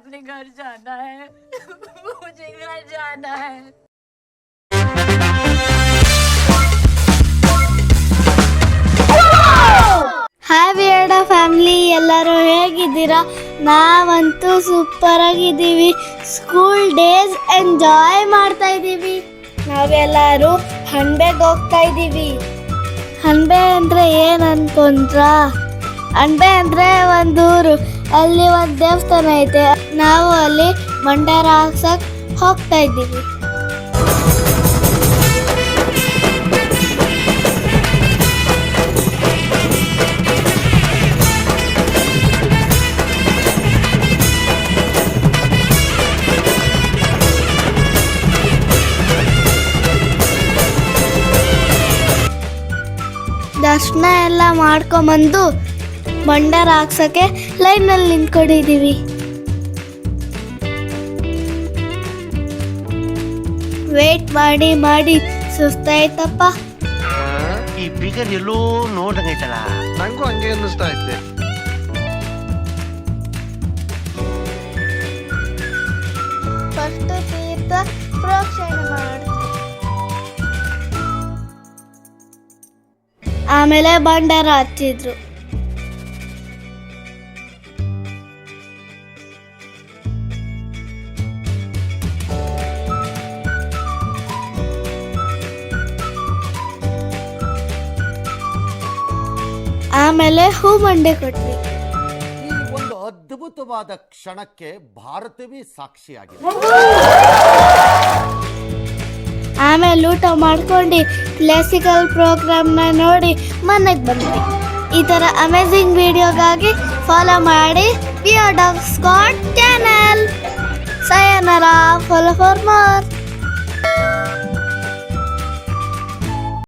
अपने घर जाना है मुझे घर जाना है। ಹಾಯ್ ವಿಯರ್ಡ ಫ್ಯಾಮಿಲಿ, ಎಲ್ಲರೂ ಹೇಗಿದ್ದೀರಾ? ನಾವಂತೂ ಸೂಪರ್ ಆಗಿದ್ದೀವಿ. ಸ್ಕೂಲ್ ಡೇಸ್ ಎಂಜಾಯ್ ಮಾಡ್ತಾ ಇದ್ದೀವಿ. ನಾವೆಲ್ಲರೂ ಹಣ್ಬೆಗೆ ಹೋಗ್ತಾ ಇದ್ದೀವಿ. ಹಣ್ಬೆ ಅಂದರೆ ಏನು ಅನ್ಕೊಂಡ್ರ? ಹಣ್ಬೆ ಅಂದರೆ ಒಂದು ಊರು, ಅಲ್ಲಿ ಒಂದು ದೇವಸ್ಥಾನ ಐತೆ. ನಾವು ಅಲ್ಲಿ ಭಂಡಾರ ಹಾಕ್ಸಕ್ ಹೋಗ್ತಾ ಇದ್ದೀವಿ. ದರ್ಶನ ಎಲ್ಲ ಮಾಡ್ಕೊಂಬಂದು ಭಂಡಾರ ಹಾಕ್ಸಕ್ಕೆ ಲೈನಲ್ಲಿ ನಿಂತ್ಕೊಂಡಿದ್ದೀವಿ. ವೇಟ್ ಮಾಡಿ ಮಾಡಿ ಸುಸ್ತಾಯ್ತಪ್ಪ. ಈ ಬಿಗರ್ ಎಲ್ಲೋ ನೋಡಂಗೈತಲ್ಲ, ನಂಗೂ ಹಂಗೆ ಅನ್ನಿಸ್ತಾ ಇದ್ದೆ. ಫಸ್ಟ್ ತೀರ್ಥ ಪ್ರೋಕ್ಷಣೆ ಮಾಡ್ತೀವಿ, ಆಮೇಲೆ ಭಂಡಾರ ಹಚ್ಚಿದ್ರು. ಆಮೇಲೆ ಹೂ ಮಂಡೆ ಕೊಟ್ವಿ. ಈ ಒಂದು ಅದ್ಭುತವಾದ ಕ್ಷಣಕ್ಕೆ ಭಾರತವೇ ಸಾಕ್ಷಿಯಾಗಿದೆ. ಆಮೇಲೆ ಊಟ ಮಾಡ್ಕೊಂಡು ಕ್ಲಾಸಿಕಲ್ ಪ್ರೋಗ್ರಾಮ್ನ ನೋಡಿ ಮನೆಗೆ ಬಂದ್ವಿ. ಈ ಥರ ಅಮೇಝಿಂಗ್ ವಿಡಿಯೋಗಾಗಿ ಫಾಲೋ ಮಾಡಿ ವಿಯರ್ಡ್ ಸ್ಕಾಟ್ ಚಾನಲ್. ಸಯನರ, ಫಾಲೋ ಫಾರ್ ಮೋರ್.